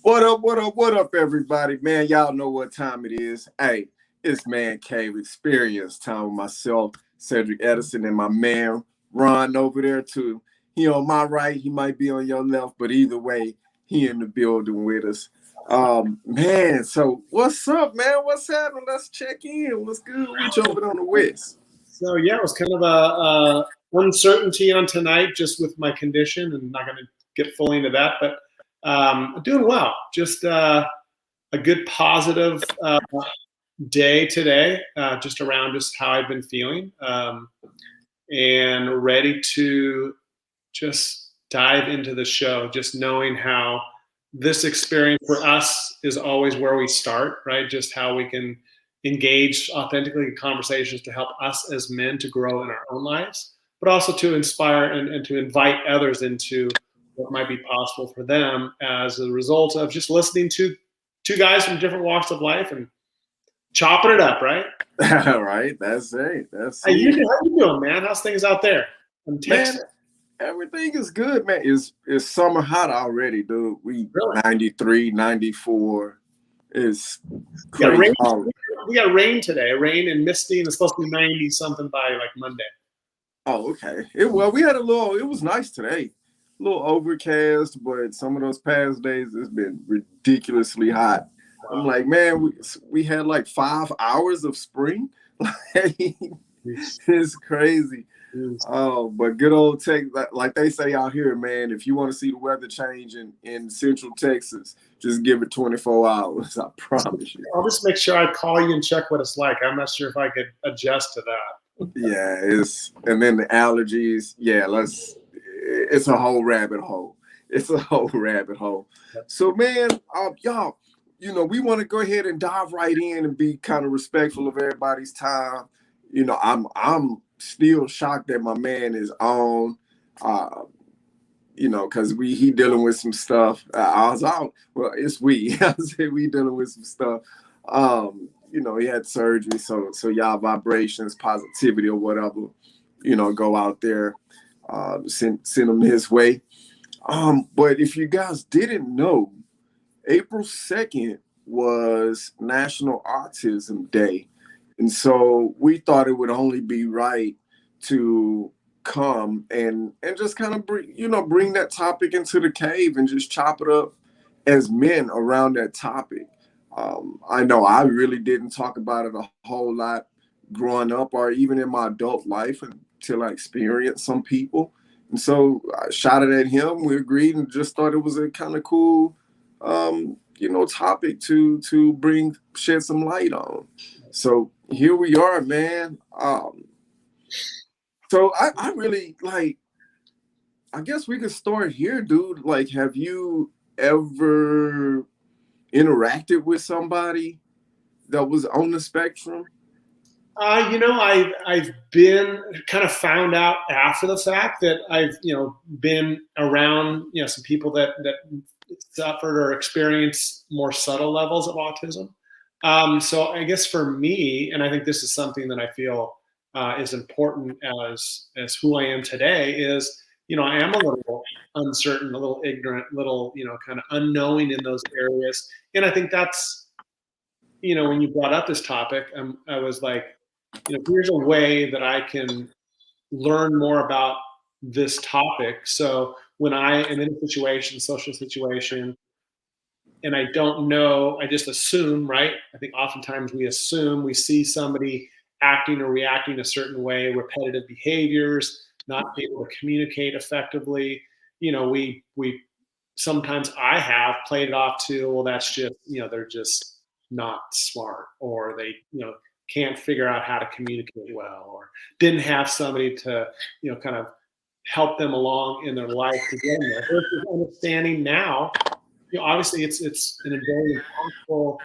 What up, what up, what up, everybody? Man, y'all know what time it is. Hey, it's man Cave Experience time with myself, Cedric Edison, and my man Ron over there too. He on my right, he might be on your left, but either way, he in the building with us. Man, so what's up, man? What's happening? Let's check in. What's good? We jumping on the West. So yeah, it was kind of a uncertainty on tonight, just with my condition, and not going to get fully into that. But doing well. Just a good positive day today, just around just how I've been feeling, and ready to just dive into the show. Just knowing how this experience for us is always where we start, right? Just how we can engage authentically in conversations to help us as men to grow in our own lives, but also to inspire and to invite others into what might be possible for them as a result of just listening to two guys from different walks of life and chopping it up, right? Right, that's it. How you doing, man? How's things out there? I'm texting. Man, everything is good, man. It's summer hot already, dude. We Really? 93, 94. It's Yeah, crazy. we got rain today, rain and misty, and it's supposed to be 90 something by like Monday. Oh, okay. We had it was nice today. A little overcast, but some of those past days it's been ridiculously hot. I'm like, man, we had like 5 hours of spring. It's crazy. Oh, but good old Texas, like they say out here, man, if you want to see the weather change in Central Texas, just give it 24 hours. I promise you. I'll just make sure I call you and check what it's like. I'm not sure if I could adjust to that. Yeah, and then the allergies. Yeah, it's a whole rabbit hole. It's a whole rabbit hole. So, man, y'all, we want to go ahead and dive right in and be kind of respectful of everybody's time. I'm still shocked that my man is on, because he dealing with some stuff. I was out. Well, it's we. I say we dealing with some stuff. He had surgery, so y'all vibrations, positivity, or whatever, go out there, send him his way. But if you guys didn't know, April 2nd was National Autism Day. And so we thought it would only be right to come and just kind of bring that topic into the cave and just chop it up as men around that topic. I know I really didn't talk about it a whole lot growing up or even in my adult life until I experienced some people. And so I shot it at him. We agreed and just thought it was a kind of cool, topic to shed some light on. So here we are, man. So I really I guess we could start here, dude. Like, have you ever interacted with somebody that was on the spectrum? I've been kind of found out after the fact that I've, been around, some people that suffered or experienced more subtle levels of autism. So I guess for me, and I think this is something that I feel is important as who I am today is, I am a little uncertain, a little ignorant, little, kind of unknowing in those areas. And I think that's, when you brought up this topic, I was like, here's a way that I can learn more about this topic. So when I am in a situation, social situation, and I don't know, I just assume, right? I think oftentimes we assume we see somebody acting or reacting a certain way, repetitive behaviors, not able to communicate effectively. We sometimes I have played it off to, well, that's just, they're just not smart, or they, can't figure out how to communicate well, or didn't have somebody to, kind of help them along in their life to get there. Versus understanding now, obviously it's a very impactful,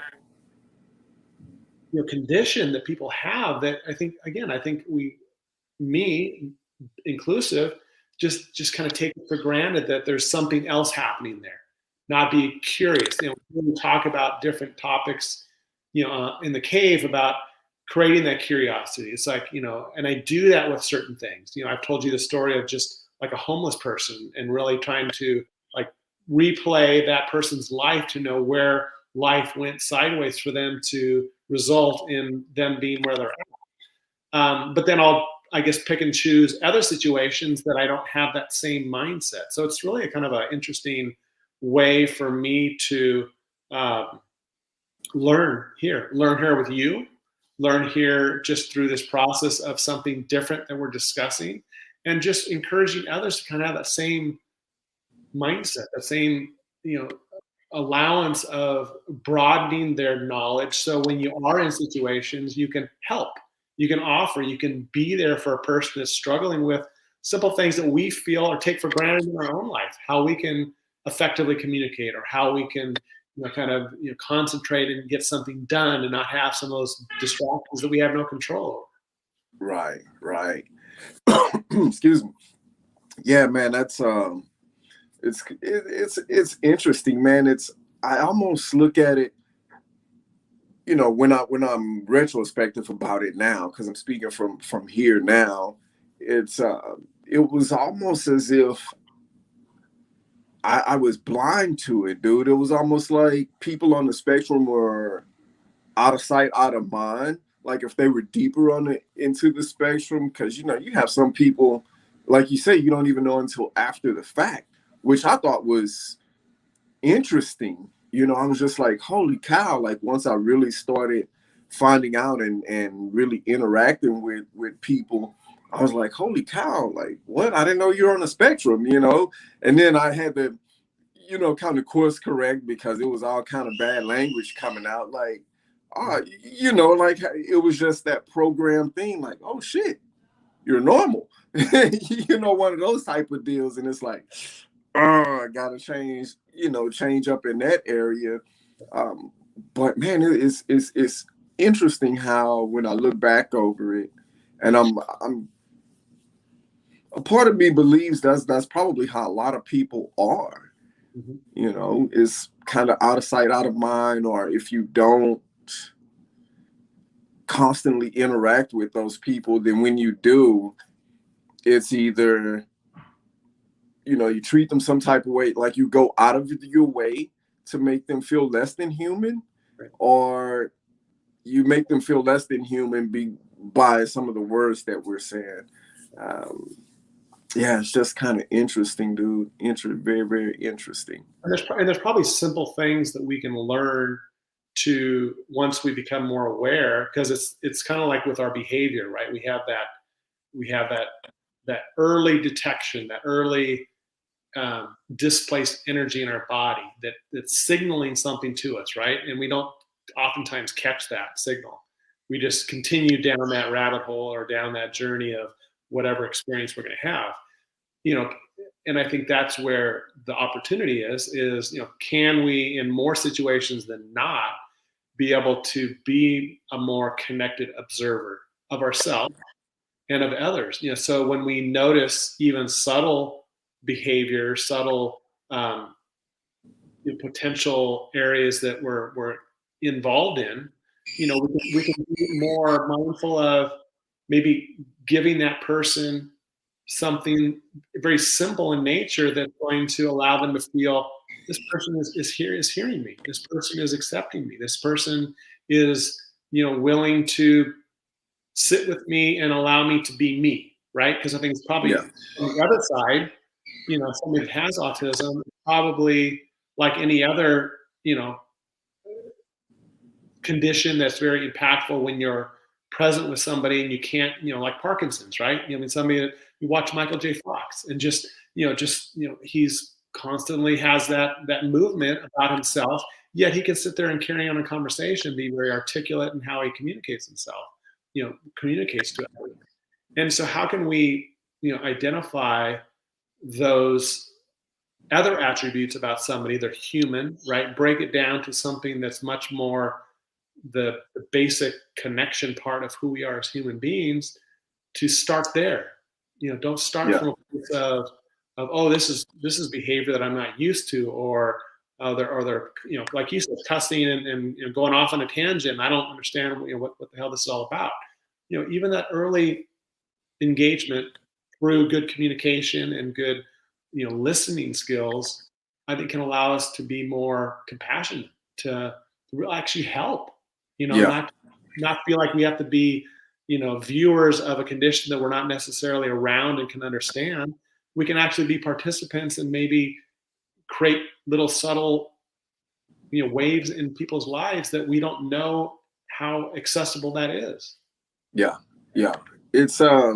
condition that people have that I think me inclusive, just kind of take it for granted that there's something else happening there, not be curious. When we talk about different topics, in the cave about creating that curiosity. It's like, and I do that with certain things. I've told you the story of just like a homeless person and really trying to like replay that person's life to know where life went sideways for them to result in them being where they're at. But then I guess, pick and choose other situations that I don't have that same mindset. So it's really a kind of an interesting way for me to um, learn here with you, learn here just through this process of something different that we're discussing, and just encouraging others to kind of have that same mindset, that same, allowance of broadening their knowledge. So when you are in situations, you can help, you can offer, you can be there for a person that's struggling with simple things that we feel or take for granted in our own life, how we can effectively communicate, or how we can, kind of, concentrate and get something done and not have some of those distractions that we have no control over. Right. Excuse me. Yeah, man, that's it's interesting, man. I almost look at it, when I'm retrospective about it now, because I'm speaking from here now. It was almost as if I was blind to it, dude. It was almost like people on the spectrum were out of sight, out of mind. Like if they were deeper into the spectrum, because you have some people, like you say, you don't even know until after the fact, which I thought was interesting. I was just like, holy cow! Like once I really started finding out and really interacting with people, I was like, holy cow! Like what? I didn't know you're on the spectrum. And then I had to, kind of course correct because it was all kind of bad language coming out. Like, like it was just that program thing. Like, oh shit, you're normal. One of those type of deals. And it's like, I gotta change up in that area. But man, it's interesting how when I look back over it, and I'm a part of me believes that's probably how a lot of people are. Mm-hmm. Is kind of out of sight, out of mind, or if you don't constantly interact with those people, then when you do, it's either you treat them some type of way, like you go out of your way to make them feel less than human, Right. or you make them feel less than human by some of the words that we're saying. Yeah, it's just kind of interesting, dude. Very, very interesting. And there's probably simple things that we can learn to, once we become more aware, because it's kind of like with our behavior, right? We have that early detection, that early displaced energy in our body that's signaling something to us, right? And we don't oftentimes catch that signal. We just continue down that rabbit hole or down that journey of whatever experience we're going to have. And I think that's where the opportunity is, can we, in more situations than not, be able to be a more connected observer of ourselves and of others? So when we notice even subtle behavior, subtle potential areas that we're involved in, we can be more mindful of maybe giving that person something very simple in nature that's going to allow them to feel this person is hearing me. This person is accepting me. This person is, willing to sit with me and allow me to be me, right? Because I think it's probably Yeah. on the other side, somebody that has autism, probably like any other, condition that's very impactful when you're present with somebody and you can't, like Parkinson's, right? Somebody that you watch Michael J. Fox and he's constantly has that movement about himself, yet he can sit there and carry on a conversation, be very articulate in how he communicates himself, communicates to others. And so how can we, identify those other attributes about somebody? They're human, right? Break it down to something that's much more the basic connection part of who we are as human beings, to start there. Don't start from a place of oh, this is behavior that I'm not used to, or they're like you said, cussing and going off on a tangent. And I don't understand what the hell this is all about. Even that early engagement through good communication and good listening skills I think can allow us to be more compassionate, to really actually help, Yeah. not feel like we have to be, viewers of a condition that we're not necessarily around and can understand. We can actually be participants and maybe create little subtle, waves in people's lives that we don't know how accessible that is. Yeah. Yeah. It's I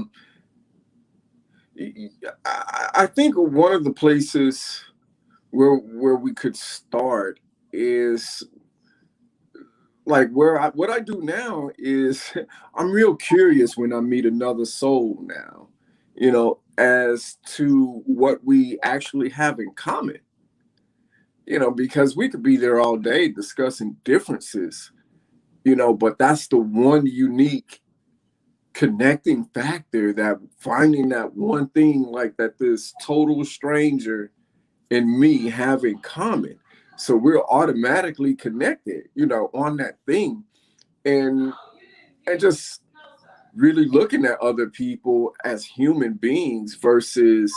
think one of the places where we could start is like what I do now is I'm real curious when I meet another soul now, as to what we actually have in common, because we could be there all day discussing differences, but that's the one unique connecting factor, that finding that one thing like that this total stranger and me have in common. So we're automatically connected, on that thing. And just really looking at other people as human beings versus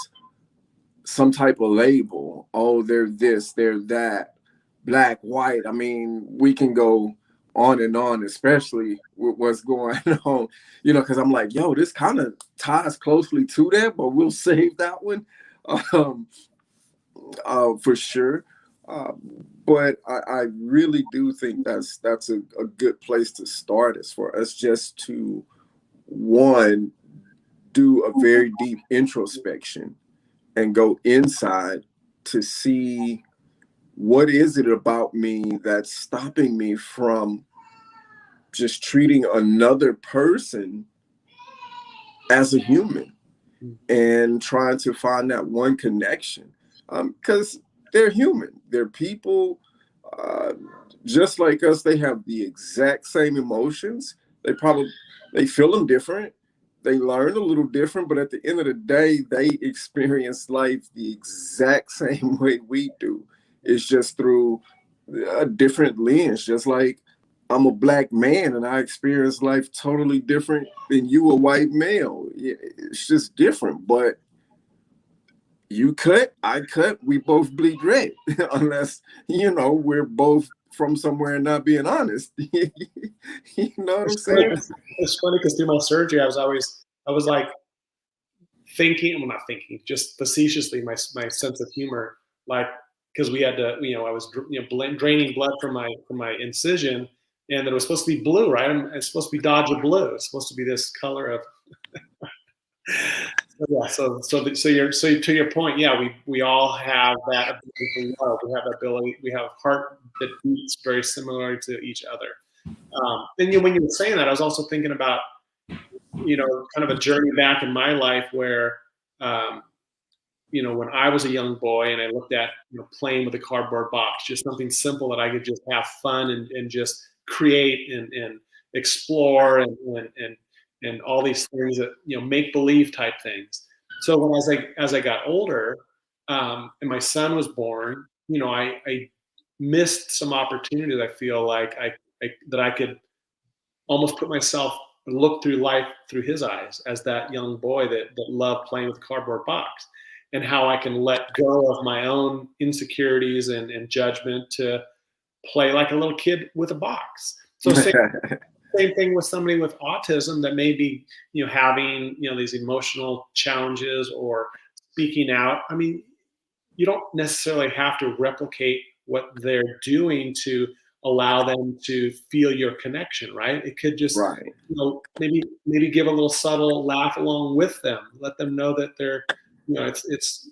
some type of label. Oh, they're this, they're that, black, white. I mean, we can go on and on, especially with what's going on, because I'm like, yo, this kind of ties closely to that, but we'll save that one. Um, for sure. Uh, but I really do think that's a good place to start, as for us just to, one, do a very deep introspection and go inside to see what is it about me that's stopping me from just treating another person as a human and trying to find that one connection, because they're human, they're people, uh, just like us. They have the exact same emotions. They feel them different, they learn a little different, but at the end of the day, they experience life the exact same way we do. It's just through a different lens. Just like I'm a black man and I experience life totally different than you, a white male. It's just different. But you cut, I cut, we both bleed red, unless, we're both from somewhere and not being honest. You know what I'm saying? It's funny because through my surgery, I was like thinking, well, not thinking, just facetiously, my sense of humor, like, because we had to, I was, draining blood from my incision, and it was supposed to be blue, right? It's supposed to be Dodger blue. It's supposed to be this color of. Yeah. So to your point, yeah, we all have that ability to love. We have that ability. We have a heart that beats very similar to each other. And when you were saying that, I was also thinking about, kind of a journey back in my life where, um, when I was a young boy and I looked at, playing with a cardboard box, just something simple that I could just have fun and just create and explore and all these things that, make believe type things. So as I got older, and my son was born, I missed some opportunities. I feel like that I could almost put myself look through life through his eyes as that young boy that loved playing with a cardboard box, and how I can let go of my own insecurities and judgment to play like a little kid with a box. So same thing with somebody with autism that may be, having, these emotional challenges or speaking out. I mean, you don't necessarily have to replicate what they're doing to allow them to feel your connection, right? It could just, Right. maybe give a little subtle laugh along with them, let them know that they're, it's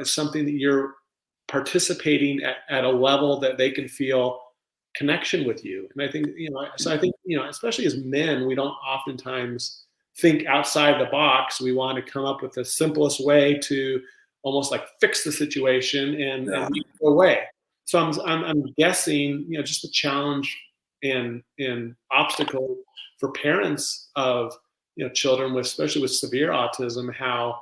something that you're participating at a level that they can feel connection with you. And I think, so I think, especially as men, we don't oftentimes think outside the box. We want to come up with the simplest way to almost like fix the situation and make it go away. So I'm guessing, just the challenge and obstacle for parents of, children with, especially with severe autism, how,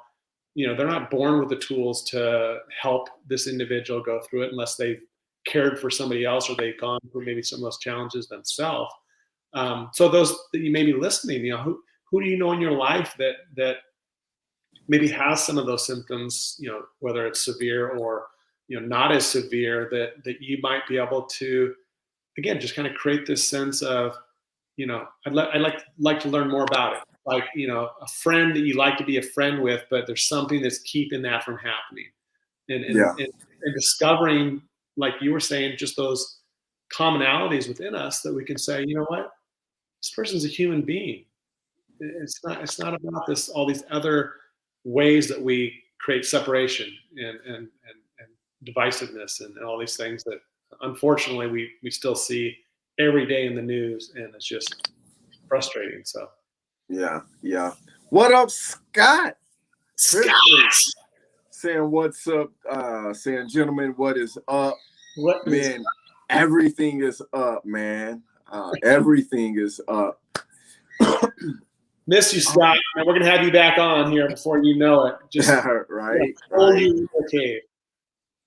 they're not born with the tools to help this individual go through it unless they've cared for somebody else or they've gone through maybe some of those challenges themselves. So those that you may be listening, who do you know in your life that maybe has some of those symptoms, whether it's severe or not as severe, that you might be able to, again, just kind of create this sense of, I'd like to learn more about it. Like, a friend that you like to be a friend with, but there's something that's keeping that from happening. And and Yeah. and, and discovering, like you were saying, just those commonalities within us that we can say, you know what, this person's a human being. It's not about this, all these other ways that we create separation and divisiveness and all these things that unfortunately we still see every day in the news, and it's just frustrating. So Yeah. What up, Scott? Scott, Saying what's up, saying gentlemen, what is up? what is Man, everything is up, man. Everything is up. miss you, Scott? We're gonna have you back on here before you know it. Just right. you okay.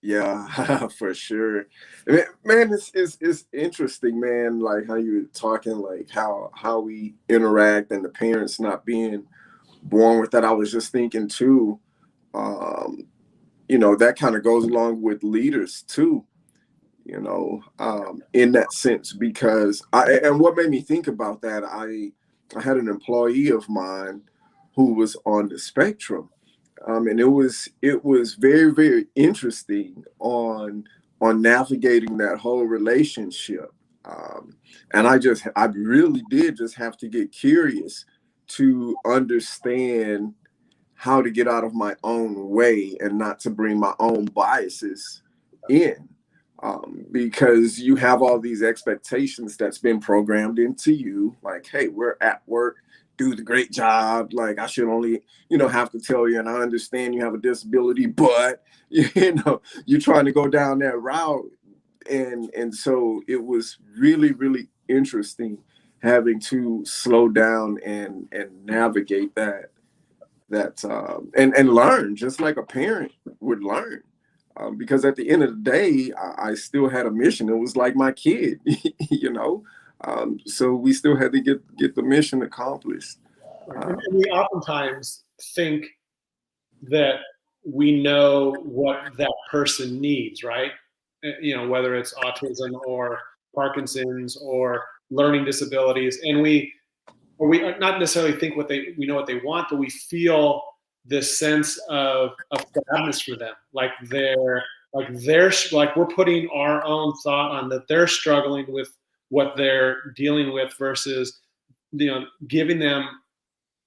Yeah, for sure. Man, it's interesting, man, like how you were talking, like how we interact and the parents not being born with that. I was just thinking too, that kind of goes along with leaders too, in that sense, because and what made me think about that, I had an employee of mine who was on the spectrum. And it was very, very interesting on navigating that whole relationship. And I really did just have to get curious to understand how to get out of my own way and not to bring my own biases in. Because you have all these expectations that's been programmed into you, like, hey, we're at work, do the great job. Like, I should only, have to tell you, and I understand you have a disability, but you're trying to go down that route. And so it was really, really interesting having to slow down and navigate and learn just like a parent would learn. Because at the end of the day, I still had a mission. It was like my kid, you know. So we still had to get the mission accomplished. And we oftentimes think that we know what that person needs, right? Whether it's autism or Parkinson's or learning disabilities, and we not necessarily think we know what they want, but we feel this sense of sadness for them, like we're putting our own thought on that they're struggling with what they're dealing with versus giving them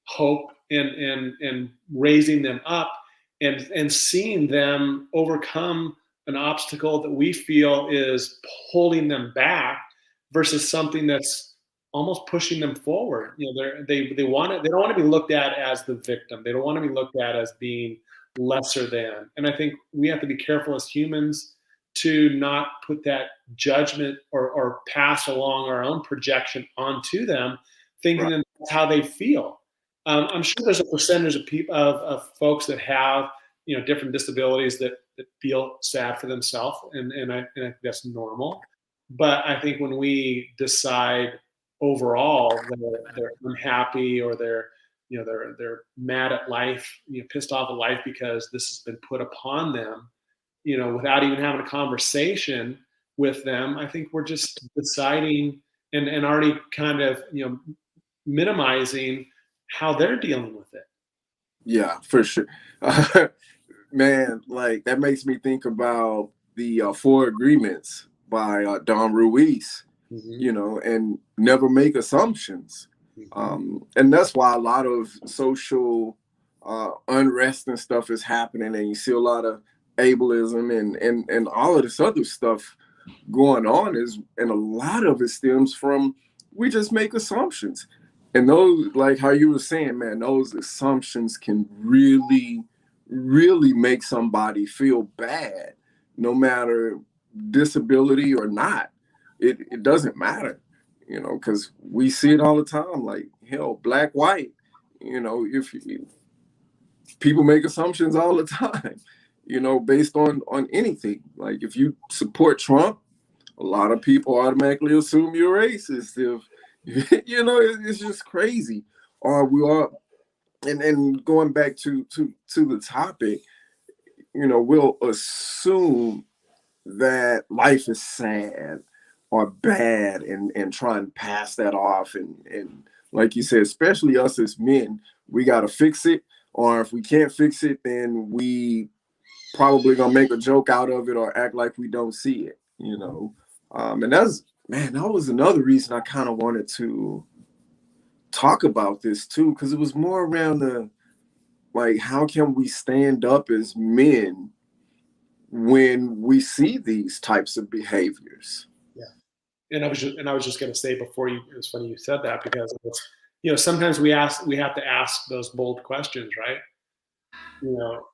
hope and raising them up and seeing them overcome an obstacle that we feel is holding them back versus something that's almost pushing them forward. They want it. They don't want to be looked at as the victim. They don't want to be looked at as being lesser than. And I think we have to be careful as humans to not put that judgment or pass along our own projection onto them, thinking that that's how they feel. I'm sure there's a percentage of people of folks that have different disabilities that feel sad for themselves, and I think that's normal. But I think when we decide overall that they're unhappy or they're mad at life, pissed off at life because this has been put upon them, without even having a conversation with them, I think we're just deciding and already kind of minimizing how they're dealing with it. Yeah, for sure. Man, like that makes me think about the Four Agreements by Don Ruiz, and never make assumptions. And that's why a lot of social unrest and stuff is happening, and you see a lot of ableism and all of this other stuff going on and a lot of it stems from we just make assumptions. And those, like how you were saying, man, those assumptions can really, really make somebody feel bad, no matter disability or not. It doesn't matter, because we see it all the time. Like, hell, black, white, if people make assumptions all the time, based on anything. Like, if you support Trump, a lot of people automatically assume you're racist. If it's just crazy. Or we are, and going back to the topic, we'll assume that life is sad or bad, and try and pass that off, and like you said, especially us as men, we got to fix it, or if we can't fix it, then we probably gonna make a joke out of it or act like we don't see it. And that's, man, that was another reason I kind of wanted to talk about this too, because it was more around the, like, how can we stand up as men when we see these types of behaviors? Yeah. And I was just going to say before you, it was funny you said that, because it's, sometimes we have to ask those bold questions, right? You know,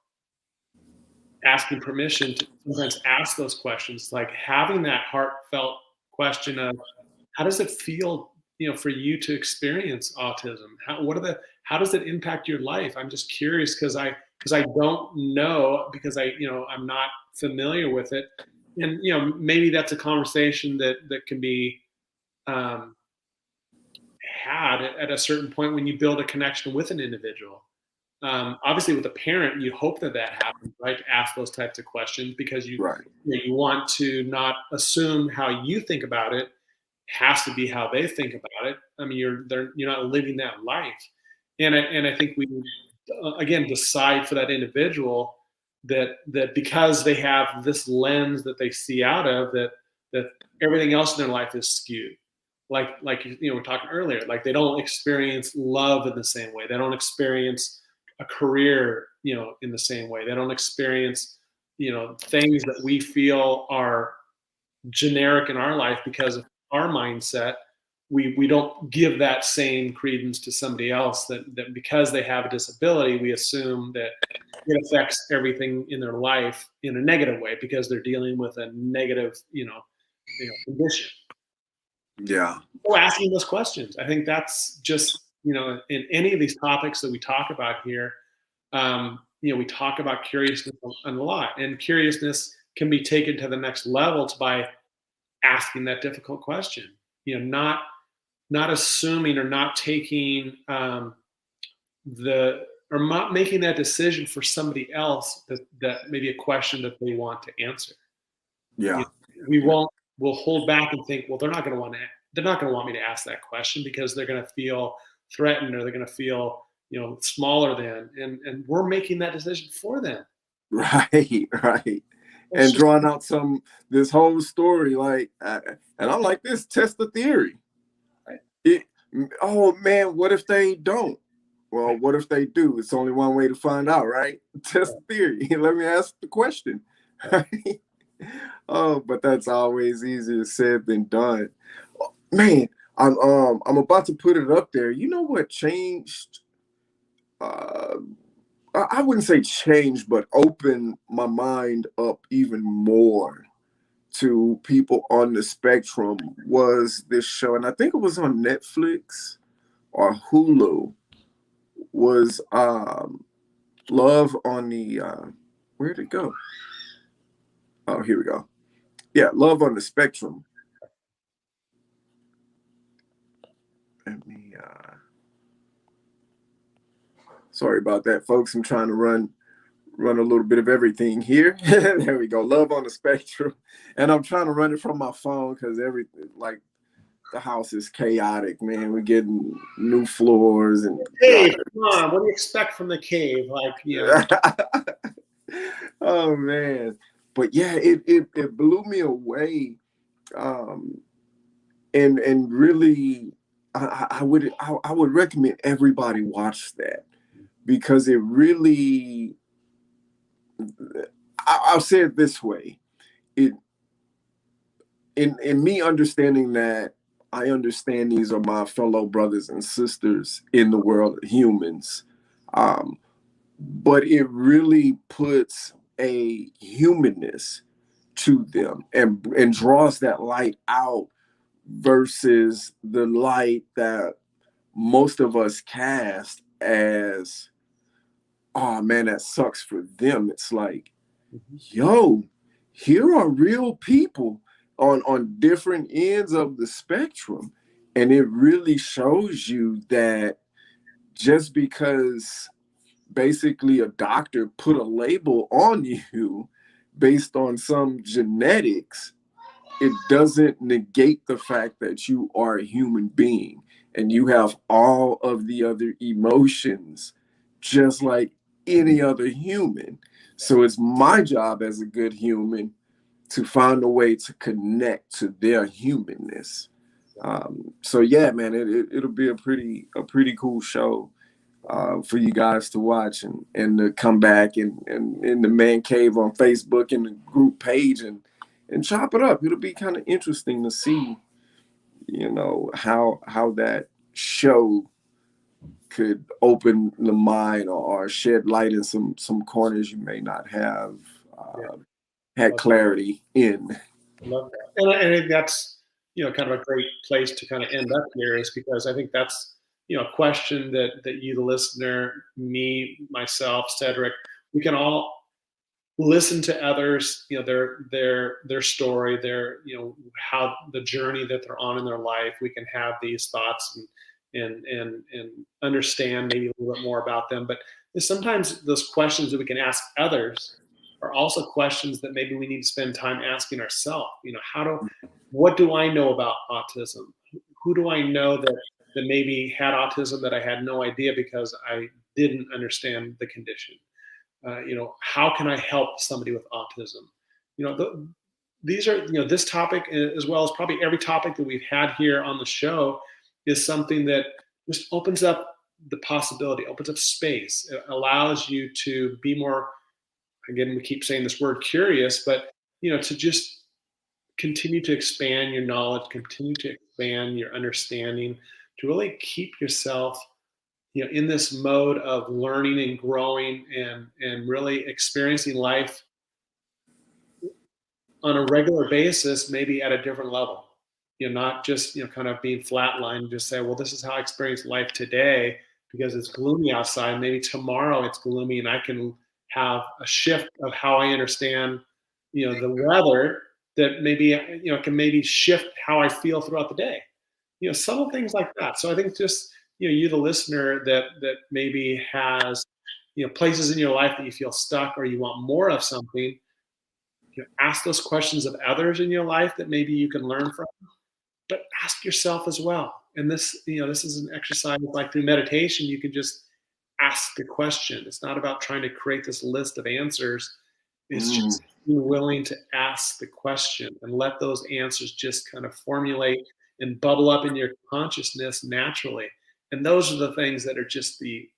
asking permission to sometimes ask those questions, like having that heartfelt question of, how does it feel, for you to experience autism? How does it impact your life? I'm just curious, because I don't know, because I'm not familiar with it. And, maybe that's a conversation that can be um, had at a certain point when you build a connection with an individual. Obviously, with a parent, you hope that happens, right? To ask those types of questions, because Right. you want to not assume how you think about it has to be how they think about it. I mean, you're not living that life, and I think we again decide for that individual that because they have this lens that they see out of, that everything else in their life is skewed. Like we're talking earlier, like they don't experience love in the same way. They don't experience a career, in the same way. They don't experience, things that we feel are generic in our life because of our mindset. We don't give that same credence to somebody else, that because they have a disability, we assume that it affects everything in their life in a negative way because they're dealing with a negative, condition. Yeah. So asking those questions, I think that's just, in any of these topics that we talk about here, we talk about curiousness a lot, and curiousness can be taken to the next level by asking that difficult question. Not assuming or not taking or not making that decision for somebody else, that maybe a question that they want to answer. Yeah. We won't. We'll hold back and think, well, they're not going to want me to ask that question because they're going to feel threatened, or they're going to feel smaller than, and we're making that decision for them. Right. Right. And drawing out this whole story, like, and I'm like, this, test the theory. Right. Oh man, what if they don't? Well, what if they do? It's only one way to find out, right? Test the theory. Let me ask the question. Right? Oh, but that's always easier said than done. Man, I'm about to put it up there. You know what changed? I wouldn't say change, but open my mind up even more to people on the spectrum was this show, and I think it was on Netflix or Hulu, was Love on the where'd it go? Oh, here we go. Yeah, Love on the Spectrum. Let me sorry about that, folks. I'm trying to run a little bit of everything here. There we go. Love on the Spectrum. And I'm trying to run it from my phone because everything, like, the house is chaotic, man. We're getting new floors and Cave. Come on, what do you expect from the Cave? Oh man. But yeah, it blew me away. And really I would recommend everybody watch that, because it really, I'll say it this way. It in me understanding that I understand these are my fellow brothers and sisters in the world of humans. But it really puts a humanness to them, and draws that light out versus the light that most of us cast as, oh man, that sucks for them. It's like, yo, here are real people on different ends of the spectrum. And it really shows you that just because basically a doctor put a label on you based on some genetics, it doesn't negate the fact that you are a human being and you have all of the other emotions just like any other human. So it's my job as a good human to find a way to connect to their humanness. So yeah, man, it'll be a pretty cool show for you guys to watch and to come back and in the man cave on Facebook and the group page and chop it up. It'll be kind of interesting to see, how that show could open the mind or shed light in some corners you may not have Yeah. had clarity in. Love that. And I think that's, kind of a great place to kind of end up here, is because I think that's, a question that you, the listener, me, myself, Cedric, we can all listen to others, their story, their, how the journey that they're on in their life. We can have these thoughts and understand maybe a little bit more about them. But sometimes those questions that we can ask others are also questions that maybe we need to spend time asking ourselves. What do I know about autism? Who do I know that maybe had autism that I had no idea because I didn't understand the condition? How can I help somebody with autism? These are, this topic, as well as probably every topic that we've had here on the show, is something that just opens up the possibility, opens up space. It allows you to be more, again, we keep saying this word curious, but, to just continue to expand your knowledge, continue to expand your understanding, to really keep yourself in this mode of learning and growing and really experiencing life on a regular basis, maybe at a different level. Not just kind of being flatlined and just say, well, this is how I experience life today because it's gloomy outside. Maybe tomorrow it's gloomy and I can have a shift of how I understand the weather, that maybe can maybe shift how I feel throughout the day. Subtle things like that. So I think just you, the listener, that maybe has places in your life that you feel stuck or you want more of something, ask those questions of others in your life that maybe you can learn from, but ask yourself as well. And this is an exercise like through meditation. You can just ask a question. It's not about trying to create this list of answers. It's just being willing to ask the question and let those answers just kind of formulate and bubble up in your consciousness naturally. And those are the things that are just the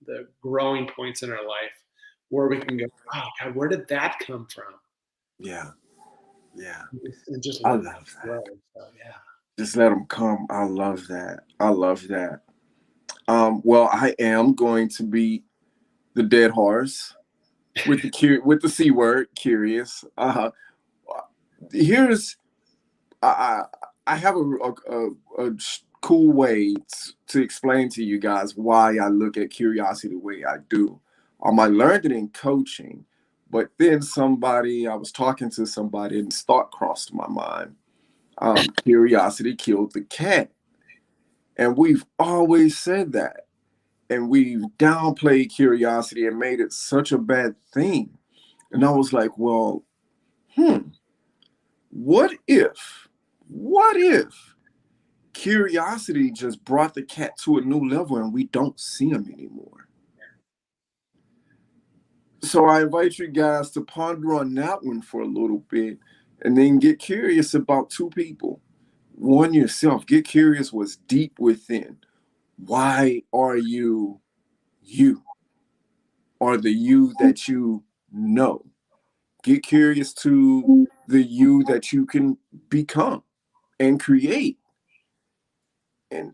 growing points in our life where we can go, oh God, where did that come from? Yeah. Yeah. And just I let love it that. grow. So, yeah. Just let them come. I love that. I love that. Well, I am going to be the dead horse with the C word, curious. Here's I I have a cool way to explain to you guys why I look at curiosity the way I do. I learned it in coaching, but then I was talking to somebody and thought crossed my mind. Curiosity killed the cat. And we've always said that. And we've downplayed curiosity and made it such a bad thing. And I was like, well, what if curiosity just brought the cat to a new level and we don't see him anymore? So I invite you guys to ponder on that one for a little bit and then get curious about two people. One, yourself. Get curious what's deep within. Why are you you? Or the you that you know? Get curious to the you that you can become and create. And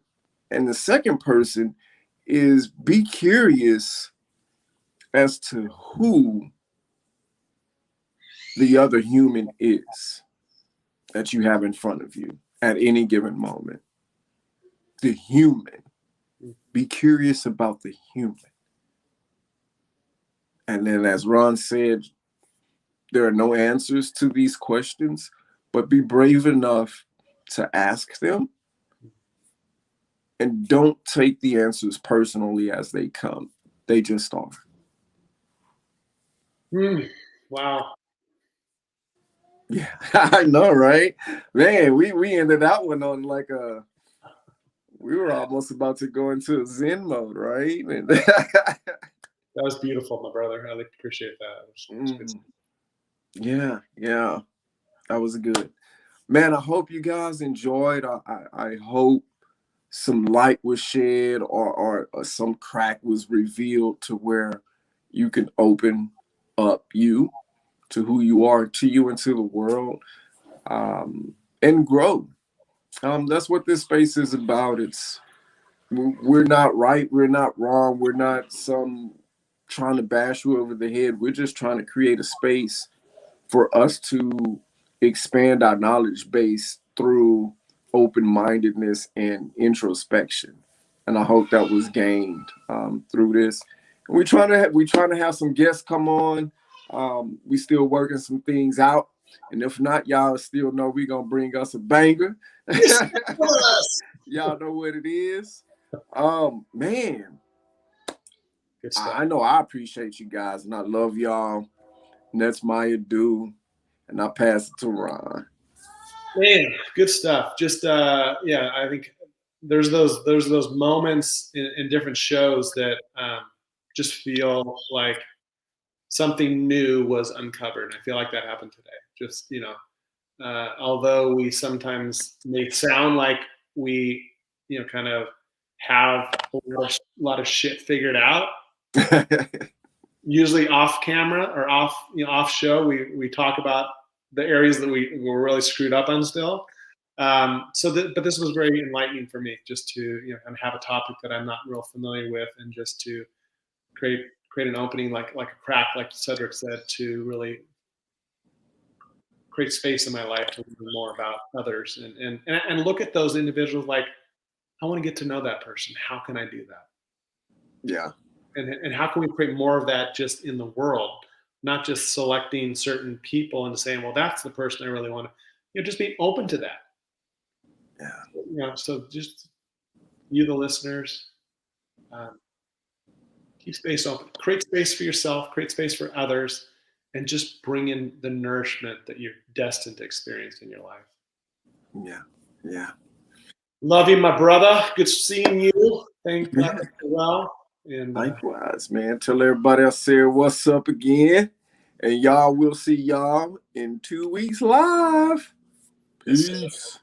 and the second person is be curious as to who the other human is that you have in front of you at any given moment. The human. Be curious about the human. And then, as Ron said, there are no answers to these questions, but be brave enough to ask them and don't take the answers personally as they come. They just are. Wow. Yeah, I know, right? Man, we ended that one on like a we were almost about to go into a Zen mode, right? And That was beautiful, my brother. I like appreciate that. It was good. mm, yeah, yeah, that was good. Man, I hope you guys enjoyed. I hope some light was shed or some crack was revealed to where you can open up you to who you are, to you and to the world, and grow. That's what this space is about. We're not right, we're not wrong, we're not some trying to bash you over the head. We're just trying to create a space for us to expand our knowledge base through open-mindedness and introspection. And I hope that was gained through this. And we trying to have some guests come on. We still working some things out, and if not, y'all still know we gonna bring us a banger. Y'all know what it is. Man, Good I stuff. know I appreciate you guys, and I love y'all. And that's my ado, and I pass it to Ron. Man, good stuff. Just yeah, I think there's those moments in different shows that just feel like something new was uncovered. And I feel like that happened today. Just although we sometimes may sound like we kind of have a lot of shit figured out, usually off camera or off show, we talk about the areas that we were really screwed up on still. But this was very enlightening for me, just to kind of have a topic that I'm not real familiar with, and just to create create an opening, like a crack, like Cedric said, to really create space in my life to learn more about others, and look at those individuals like, I want to get to know that person. How can I do that? Yeah, And how can we create more of that just in the world, not just selecting certain people and saying, well, that's the person I really want to, just be open to that. yeah, So just you, the listeners, um, keep space open, create space for yourself, create space for others, and just bring in the nourishment that you're destined to experience in your life. yeah, yeah. Love you, my brother. Good seeing you. Thank you Yeah. well. And Likewise, man. Tell everybody I said what's up again. And y'all will see y'all in 2 weeks live. yes, Peace.